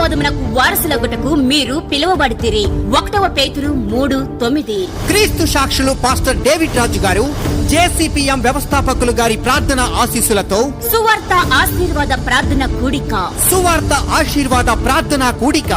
ఆశీర్వాదమునకు వారసులగుటకు మీరు పిలువబడితిరి. 1 పేతురు 3:9. క్రీస్తు సాక్షులు పాస్టర్ డేవిడ్ రాజు గారు జేసీపీఎం వ్యవస్థాపకులు గారి ప్రార్థన ఆశీస్సులతో సువార్త ఆశీర్వాద ప్రార్థన కూడిక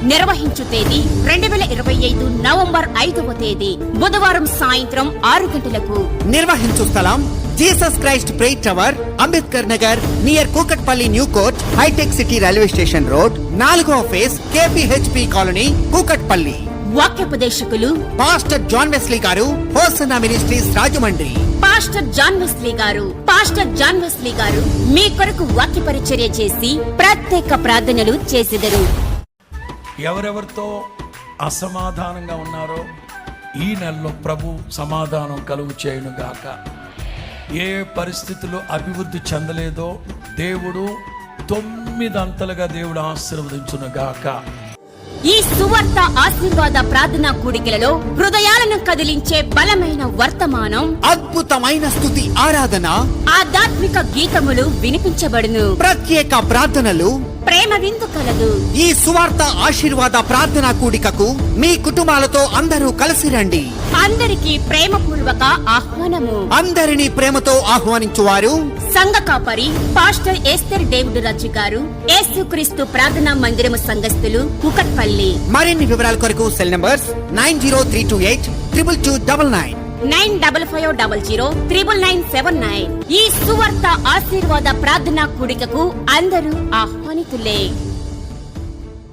నిర్వహించు తేదీ 2025 నవంబర్ 5వ తేదీ బుధవారం సాయంత్రం 6 గంటలకు. నిర్వహించు స్థలం Jesus Christ prayer tower, Ambedkar Nagar, near Kukatpally new court, hitech city railway station road, 4వ ఫేజ్, KPHP కాలనీ, కూకట్పల్లి. వాక్యోపదేశకులు pastor John Wesley garu, Hosanna ministries Rajahmundry. Pastor John Wesley garu మీ కొరకు వాక్య పరిచర్య చేసి ప్రత్యేక ప్రార్థనలు చేసెదరు. ఎవరెవరితో అసమాధానంగా ఉన్నారో ఈ నెలలో ప్రభు సమాధానం కలుగు చేయును గాక. ఏ పరిస్థితుల్లో అభివృద్ధి చెందలేదో దేవుడు 9 అంతలుగా దేవుడు ఆశీర్వదించును గాక. ఈ సువార్త ఆశీర్వాద ప్రార్థనా కూడికలలో హృదయాలను కదిలించే బలమైన వర్తమానం, అద్భుతమైన స్తుతి ఆరాధన, ఆధ్యాత్మిక గీతములు వినిపించబడును. ప్రత్యేక ప్రార్థనలు, ప్రేమ విందు కలదు. ఈ సువార్త ఆశీర్వాద ప్రార్థనా కూడికకు మీ కుటుంబాలతో అందరూ కలిసి రండి. అందరికీ ప్రేమపూర్వక ఆహ్వానము. అందరినీ ప్రేమతో ఆహ్వానించువారు సంఘ కాపరి పాస్టర్ ఎస్తర్ డేవిడ్ రాజు గారు, యేసుక్రీస్తు ప్రార్థనా మందిరము సంఘస్థులు, కూకట్పల్లి. మరిన్ని వివరాల కొరకు సెల్ నంబర్స్ 9032822299, 9550099979. ఈ సువార్త ఆశీర్వాద ప్రార్థనా కూడికకు అందరూ ఆహ్వానితులే.